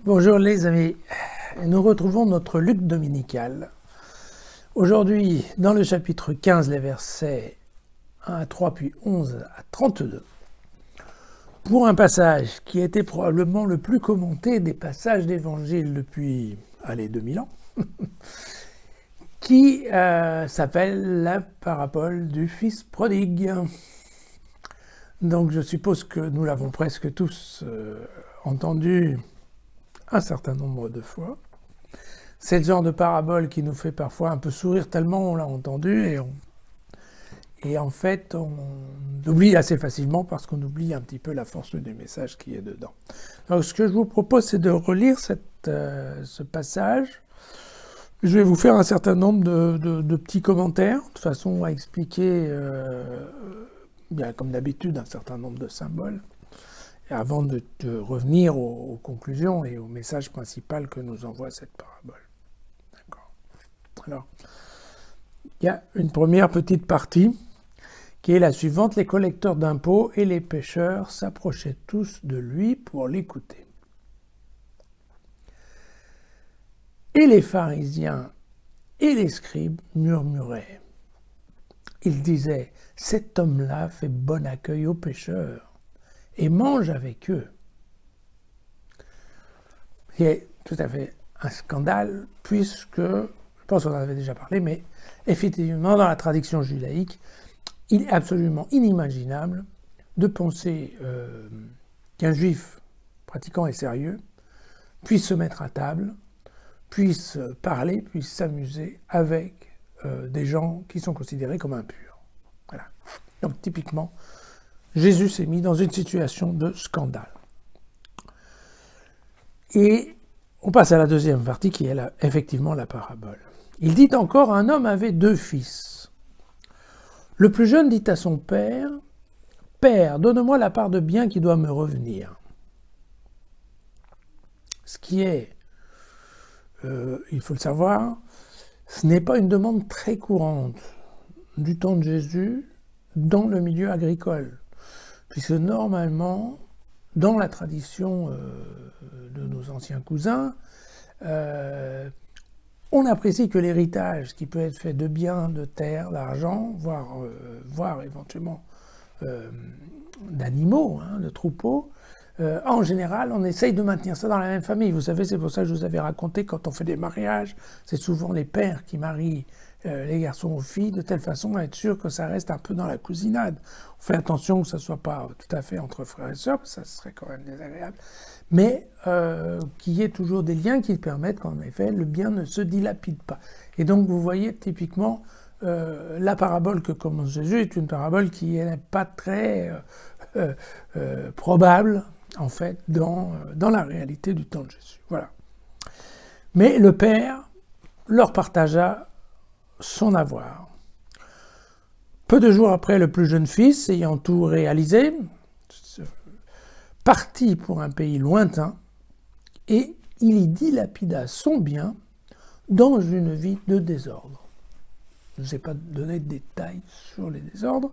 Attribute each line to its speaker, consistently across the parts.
Speaker 1: Bonjour les amis, nous retrouvons notre lutte dominicale. Aujourd'hui, dans le chapitre 15, les versets 1 à 3, puis 11 à 32, pour un passage qui a été probablement le plus commenté des passages d'évangile depuis, 2000 ans, qui s'appelle la parabole du fils prodigue. Donc je suppose que nous l'avons presque tous entendu un certain nombre de fois. C'est le genre de parabole qui nous fait parfois un peu sourire tellement on l'a entendu et en fait on oublie assez facilement parce qu'on oublie un petit peu la force du message qui est dedans. Donc ce que je vous propose, c'est de relire ce passage. Je vais vous faire un certain nombre de petits commentaires de façon à expliquer, bien comme d'habitude, un certain nombre de symboles avant de revenir aux conclusions et au message principal que nous envoie cette parabole. D'accord. Alors, il y a une première petite partie qui est la suivante. Les collecteurs d'impôts et les pécheurs s'approchaient tous de lui pour l'écouter. Et les pharisiens et les scribes murmuraient. Ils disaient, « Cet homme-là fait bon accueil aux pécheurs et mange avec eux. » C'est tout à fait un scandale, puisque, je pense qu'on en avait déjà parlé, mais effectivement, dans la tradition judaïque, il est absolument inimaginable de penser qu'un juif pratiquant et sérieux puisse se mettre à table, puisse parler, puisse s'amuser avec des gens qui sont considérés comme impurs. Voilà. Donc typiquement, Jésus s'est mis dans une situation de scandale. Et on passe à la deuxième partie qui est effectivement la parabole. Il dit encore, un homme avait 2 fils. Le plus jeune dit à son père, « Père, donne-moi la part de bien qui doit me revenir. » Ce qui est, il faut le savoir, ce n'est pas une demande très courante du temps de Jésus dans le milieu agricole. Puisque normalement, dans la tradition de nos anciens cousins, on apprécie que l'héritage qui peut être fait de biens, de terres, d'argent, voire éventuellement d'animaux, de troupeaux, en général, on essaye de maintenir ça dans la même famille. Vous savez, c'est pour ça que je vous avais raconté, quand on fait des mariages, c'est souvent les pères qui marient les garçons aux filles, de telle façon à être sûr que ça reste un peu dans la cousinade. On fait attention que ça ne soit pas tout à fait entre frères et sœurs, parce que ça serait quand même désagréable, mais qu'il y ait toujours des liens qui permettent qu'en effet, le bien ne se dilapide pas. Et donc, vous voyez, typiquement, la parabole que commence Jésus est une parabole qui n'est pas très probable, en fait, dans la réalité du temps de Jésus. Voilà. Mais le Père leur partagea son avoir. Peu de jours après, le plus jeune fils, ayant tout réalisé, partit pour un pays lointain et il y dilapida son bien dans une vie de désordre. Je ne sais pas donner de détails sur les désordres.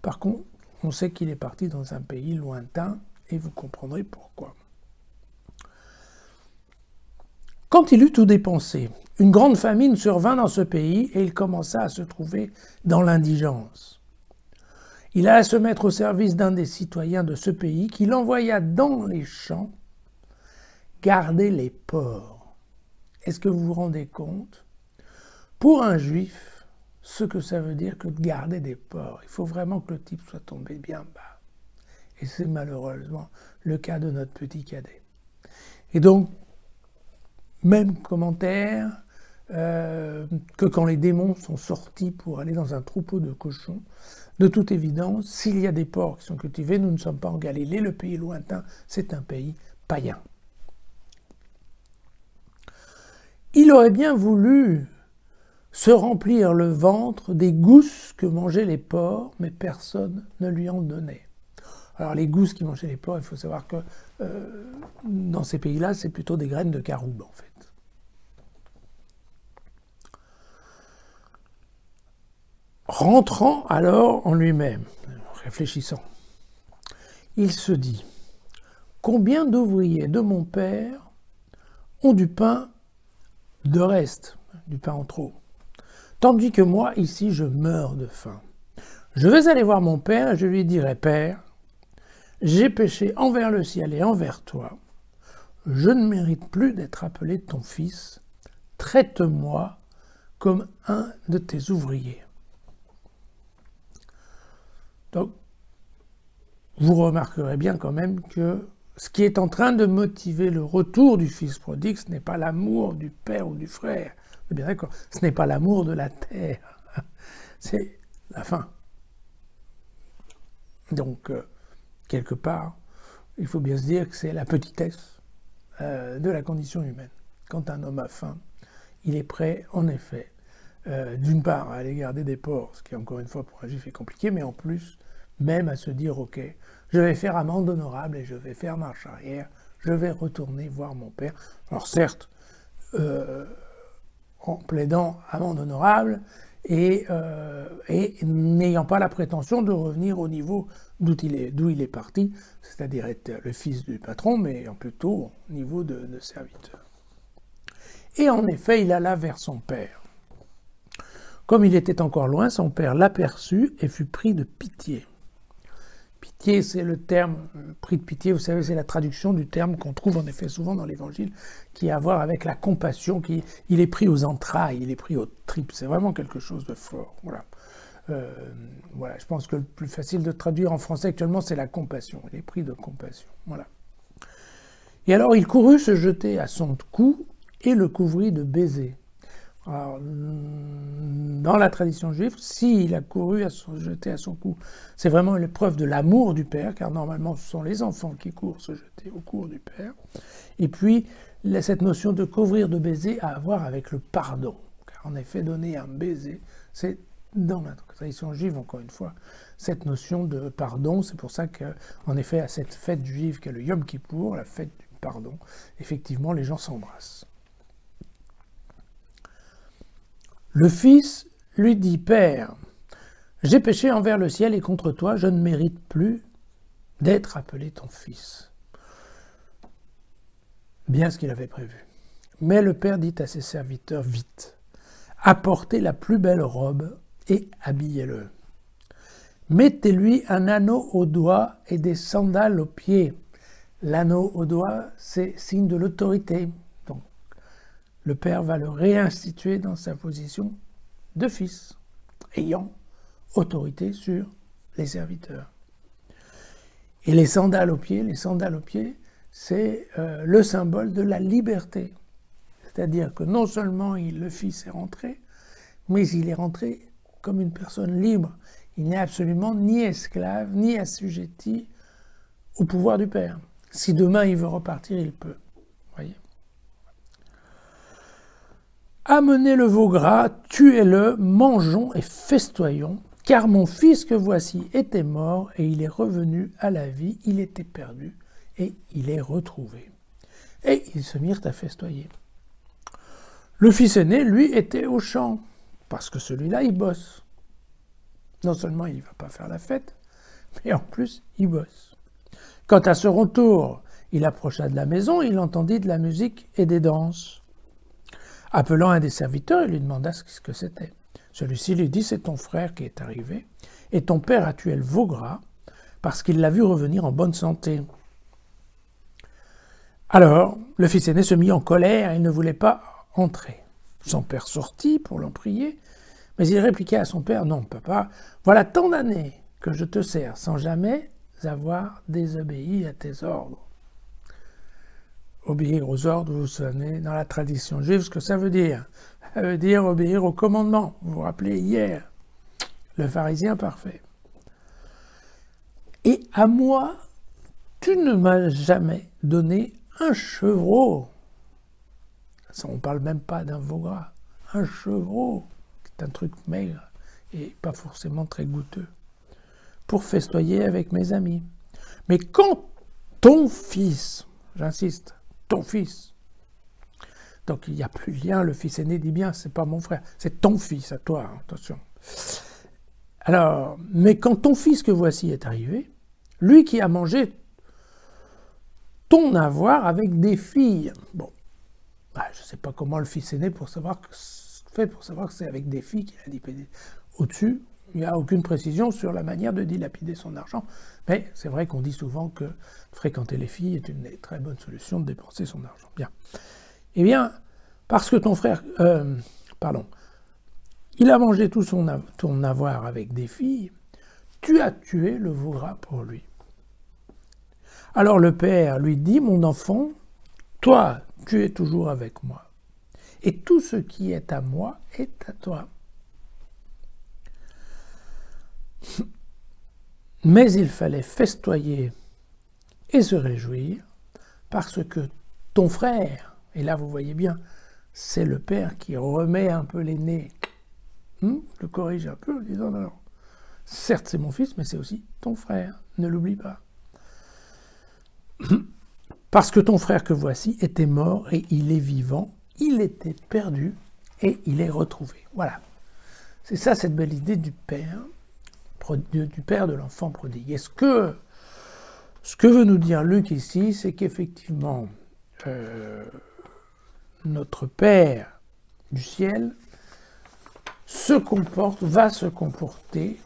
Speaker 1: Par contre, on sait qu'il est parti dans un pays lointain et vous comprendrez pourquoi. Quand il eut tout dépensé, une grande famine survint dans ce pays et il commença à se trouver dans l'indigence. Il alla se mettre au service d'un des citoyens de ce pays qui l'envoya dans les champs garder les porcs. Est-ce que vous vous rendez compte? Pour un juif, ce que ça veut dire que de garder des porcs, il faut vraiment que le type soit tombé bien bas. Et c'est malheureusement le cas de notre petit cadet. Et donc, même commentaire que quand les démons sont sortis pour aller dans un troupeau de cochons, de toute évidence, s'il y a des porcs qui sont cultivés, nous ne sommes pas en Galilée, le pays lointain, c'est un pays païen. Il aurait bien voulu se remplir le ventre des gousses que mangeaient les porcs, mais personne ne lui en donnait. Alors les gousses qui mangeaient les porcs, il faut savoir que dans ces pays-là, c'est plutôt des graines de caroube, en fait. Rentrant alors en lui-même, réfléchissant, il se dit « Combien d'ouvriers de mon père ont du pain de reste, du pain en trop. Tandis que moi, ici, je meurs de faim. Je vais aller voir mon père et je lui dirai, Père, j'ai péché envers le ciel et envers toi. Je ne mérite plus d'être appelé ton fils. Traite-moi comme un de tes ouvriers. Donc, vous remarquerez bien quand même que ce qui est en train de motiver le retour du fils prodigue, ce n'est pas l'amour du père ou du frère. On est bien d'accord. Ce n'est pas l'amour de la terre. C'est la faim. Donc, quelque part, il faut bien se dire que c'est la petitesse de la condition humaine. Quand un homme a faim, il est prêt, en effet, d'une part, à aller garder des porcs, ce qui, encore une fois, pour un juif est compliqué, mais en plus, même à se dire, ok, je vais faire amende honorable et je vais faire marche arrière, je vais retourner voir mon père. Alors certes, en plaidant amende honorable et n'ayant pas la prétention de revenir au niveau d'où il est parti, c'est-à-dire être le fils du patron, mais plutôt au niveau de serviteur. Et en effet, il alla vers son père. Comme il était encore loin, son père l'aperçut et fut pris de pitié. Pitié, c'est le terme, pris de pitié, vous savez, c'est la traduction du terme qu'on trouve en effet souvent dans l'Évangile, qui a à voir avec la compassion, il est pris aux entrailles, il est pris aux tripes, c'est vraiment quelque chose de fort. Voilà. Voilà, je pense que le plus facile de traduire en français actuellement, c'est la compassion, il est pris de compassion. Voilà. Et alors il courut se jeter à son cou et le couvrit de baisers. Alors, dans la tradition juive, s'il a couru à se jeter à son cou, c'est vraiment une preuve de l'amour du père, car normalement ce sont les enfants qui courent se jeter au cou du père. Et puis, cette notion de couvrir de baisers a à voir avec le pardon. Car en effet, donner un baiser, c'est dans la tradition juive, encore une fois, cette notion de pardon. C'est pour ça qu'en effet, à cette fête juive qu'est le Yom Kippour, la fête du pardon, effectivement, les gens s'embrassent. Le fils lui dit, « Père, j'ai péché envers le ciel et contre toi, je ne mérite plus d'être appelé ton fils. » Bien ce qu'il avait prévu. Mais le père dit à ses serviteurs, « Vite, apportez la plus belle robe et habillez-le. Mettez-lui un anneau au doigt et des sandales aux pieds. » L'anneau au doigt, c'est signe de l'autorité. Donc, le père va le réinstituer dans sa position de fils, ayant autorité sur les serviteurs. Et les sandales aux pieds, c'est le symbole de la liberté. C'est-à-dire que non seulement le fils est rentré, mais il est rentré comme une personne libre. Il n'est absolument ni esclave, ni assujetti au pouvoir du père. Si demain il veut repartir, il peut. Voyez. Amenez le veau gras, tuez-le, mangeons et festoyons, car mon fils que voici était mort et il est revenu à la vie, il était perdu et il est retrouvé. Et ils se mirent à festoyer. Le fils aîné, lui, était au champ, parce que celui-là, il bosse. Non seulement il ne va pas faire la fête, mais en plus, il bosse. Quant à son retour, il approcha de la maison, il entendit de la musique et des danses. Appelant un des serviteurs, il lui demanda ce que c'était. Celui-ci lui dit, « C'est ton frère qui est arrivé, et ton père a tué le veau gras, parce qu'il l'a vu revenir en bonne santé. » Alors, le fils aîné se mit en colère, il ne voulait pas entrer. Son père sortit pour l'en prier, mais il répliqua à son père, « Non, papa, voilà tant d'années que je te sers, sans jamais avoir désobéi à tes ordres. » Obéir aux ordres, vous savez, dans la tradition juive, ce que ça veut dire. Ça veut dire obéir au commandement. Vous vous rappelez hier, le pharisien parfait. Et à moi, tu ne m'as jamais donné un chevreau. Ça, on ne parle même pas d'un veau gras. Un chevreau, c'est un truc maigre et pas forcément très goûteux, pour festoyer avec mes amis. Mais quand ton fils, j'insiste, ton fils. Donc il n'y a plus de lien, le fils aîné dit bien, c'est pas mon frère, c'est ton fils à toi, hein, attention. Alors, mais quand ton fils que voici est arrivé, lui qui a mangé ton avoir avec des filles. Bon, Bah, je ne sais pas comment le fils est né pour savoir que c'est avec des filles qu'il a dilapidé. Au-dessus, il n'y a aucune précision sur la manière de dilapider son argent. Mais c'est vrai qu'on dit souvent que fréquenter les filles est une des très bonnes solutions de dépenser son argent. Bien. Eh bien, parce que ton frère... il a mangé tout ton avoir avec des filles, tu as tué le veau gras pour lui. Alors le père lui dit, mon enfant, toi, tu es toujours avec moi, et tout ce qui est à moi est à toi. Mais il fallait festoyer et se réjouir, parce que ton frère, et là vous voyez bien, c'est le père qui remet un peu l'aîné, le corrige un peu en disant, non, certes c'est mon fils, mais c'est aussi ton frère, ne l'oublie pas. Parce que ton frère que voici était mort et il est vivant, il était perdu et il est retrouvé. Voilà. C'est ça cette belle idée du père de l'enfant prodigue. Et ce que veut nous dire Luc ici, c'est qu'effectivement, notre Père du ciel va se comporter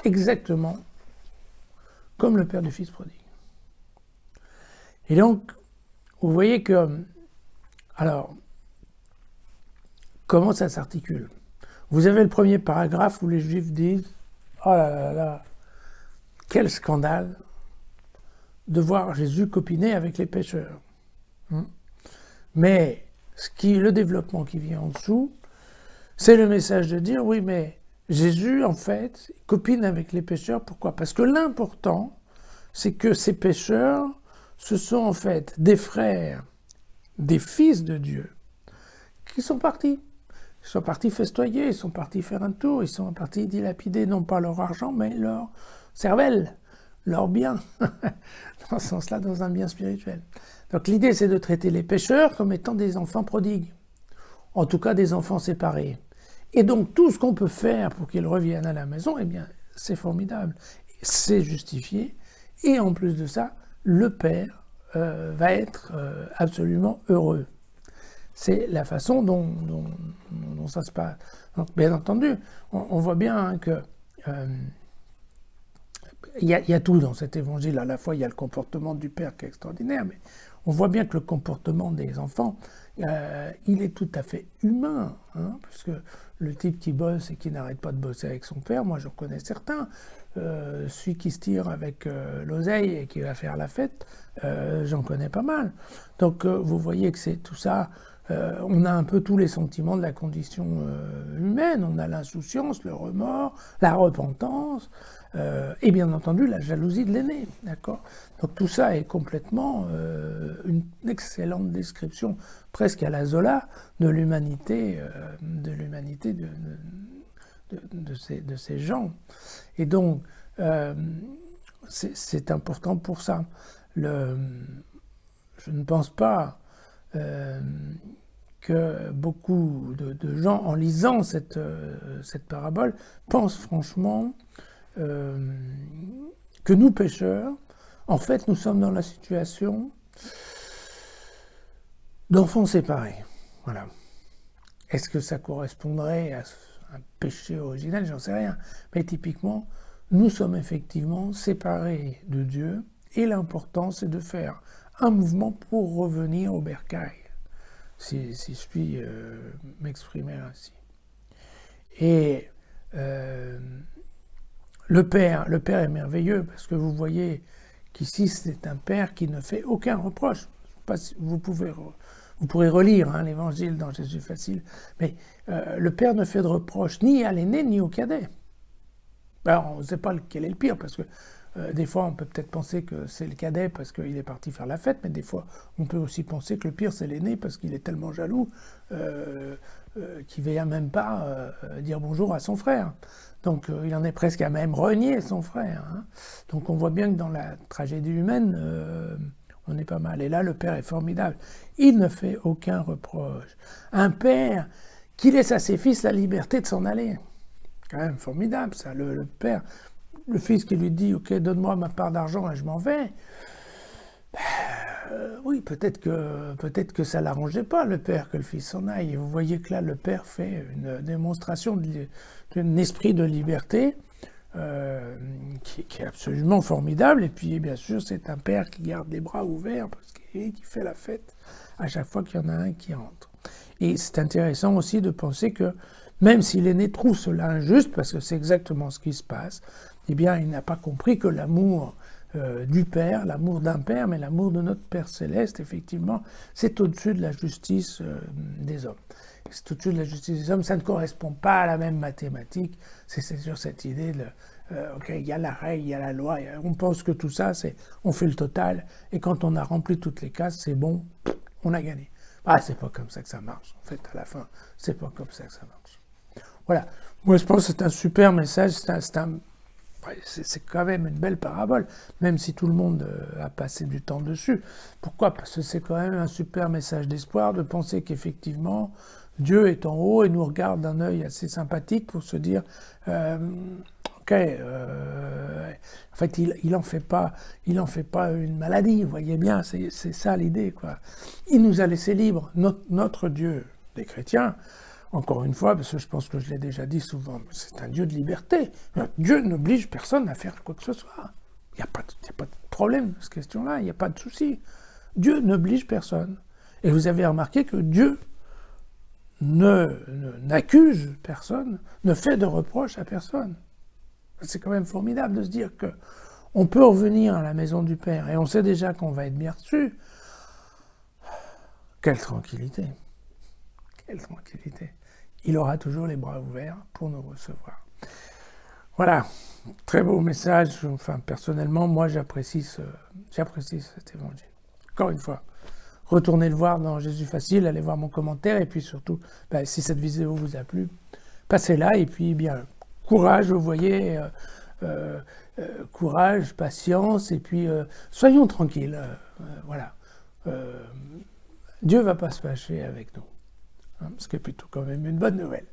Speaker 1: exactement comme le Père du Fils prodigue. Et donc, vous voyez que, alors, comment ça s'articule? Vous avez le premier paragraphe où les Juifs disent « Oh là là là, quel scandale de voir Jésus copiner avec les pécheurs. » Mais le développement qui vient en dessous, c'est le message de dire « Oui, mais Jésus, en fait, copine avec les pécheurs. Pourquoi? Parce que l'important, c'est que ces pécheurs, ce sont en fait des frères, des fils de Dieu, qui sont partis. Ils sont partis festoyer, ils sont partis faire un tour, ils sont partis dilapider non pas leur argent, mais leur cervelle, leur bien, dans ce sens-là, dans un bien spirituel. Donc l'idée, c'est de traiter les pécheurs comme étant des enfants prodigues, en tout cas des enfants séparés. Et donc tout ce qu'on peut faire pour qu'ils reviennent à la maison, eh bien, c'est formidable, c'est justifié, et en plus de ça, le Père va être absolument heureux. C'est la façon dont ça se passe. Donc, bien entendu, on voit bien hein, que il y a tout dans cet évangile. À la fois, il y a le comportement du Père qui est extraordinaire, mais on voit bien que le comportement des enfants, il est tout à fait humain, hein, parce que le type qui bosse et qui n'arrête pas de bosser avec son père, moi j'en connais certains. Celui qui se tire avec l'oseille et qui va faire la fête, j'en connais pas mal. Donc vous voyez que c'est tout ça, on a un peu tous les sentiments de la condition humaine, on a l'insouciance, le remords, la repentance, et bien entendu la jalousie de l'aîné, d'accord? Donc tout ça est complètement une excellente description, presque à la Zola, de l'humanité de ces gens. Et donc, c'est important pour ça. Je ne pense pas que beaucoup de gens, en lisant cette parabole, pensent franchement que nous, pécheurs, en fait, nous sommes dans la situation d'enfants séparés. Voilà. Est-ce que ça correspondrait à un péché originel? J'en sais rien. Mais typiquement, nous sommes effectivement séparés de Dieu et l'important, c'est de faire un mouvement pour revenir au bercail, si je puis m'exprimer ainsi. Et le Père est merveilleux parce que vous voyez qu'ici, c'est un Père qui ne fait aucun reproche. Vous pourrez relire hein, l'Évangile dans Jésus facile, mais le Père ne fait de reproche ni à l'aîné ni au cadet. Alors, on ne sait pas lequel est le pire, parce que des fois, on peut peut-être penser que c'est le cadet parce qu'il est parti faire la fête, mais des fois, on peut aussi penser que le pire, c'est l'aîné parce qu'il est tellement jaloux qu'il ne vient même pas dire bonjour à son frère. Donc, il en est presque à même renier son frère. Hein. Donc, on voit bien que dans la tragédie humaine, on est pas mal. Et là, le Père est formidable. Il ne fait aucun reproche. Un Père qui laisse à ses fils la liberté de s'en aller. Quand même formidable, ça. Le Père, le Fils qui lui dit « Ok, donne-moi ma part d'argent et je m'en vais ». Oui, peut-être que ça l'arrangeait pas, le père, que le fils s'en aille. Et vous voyez que là, le père fait une démonstration d'un esprit de liberté qui est absolument formidable. Et puis, bien sûr, c'est un père qui garde les bras ouverts parce qu'il fait la fête à chaque fois qu'il y en a un qui entre. Et c'est intéressant aussi de penser que, même si l'aîné trouve cela injuste, parce que c'est exactement ce qui se passe, eh bien, il n'a pas compris que l'amour du Père, l'amour d'un Père, mais l'amour de notre Père Céleste, effectivement, c'est au-dessus de la justice des hommes. C'est au-dessus de la justice des hommes, ça ne correspond pas à la même mathématique, c'est sur cette idée de, ok, il y a la règle, il y a la loi, on pense que tout ça, on fait le total, et quand on a rempli toutes les cases, c'est bon, on a gagné. Ah, c'est pas comme ça que ça marche, en fait, à la fin, c'est pas comme ça que ça marche. Voilà, moi je pense que c'est un super message, c'est quand même une belle parabole, même si tout le monde a passé du temps dessus. Pourquoi? Parce que c'est quand même un super message d'espoir de penser qu'effectivement, Dieu est en haut et nous regarde d'un œil assez sympathique pour se dire ok, en fait, il en fait pas une maladie, vous voyez bien, c'est ça l'idée, quoi. Il nous a laissé libres, notre Dieu des chrétiens. Encore une fois, parce que je pense que je l'ai déjà dit souvent, c'est un Dieu de liberté. Dieu n'oblige personne à faire quoi que ce soit. Il n'y a pas de problème dans cette question-là, il n'y a pas de souci. Dieu n'oblige personne. Et vous avez remarqué que Dieu n'accuse personne, ne fait de reproches à personne. C'est quand même formidable de se dire que on peut revenir à la maison du Père et on sait déjà qu'on va être bien reçu. Quelle tranquillité! Quelle tranquillité! Il aura toujours les bras ouverts pour nous recevoir. Voilà, très beau message. Enfin, personnellement, moi, j'apprécie cet évangile. Encore une fois, retournez le voir dans Jésus Facile, allez voir mon commentaire, et puis surtout, si cette vidéo vous a plu, passez-la, et puis, bien, courage, vous voyez, courage, patience, et puis, soyons tranquilles, voilà. Dieu ne va pas se fâcher avec nous. Ce qui est plutôt quand même une bonne nouvelle.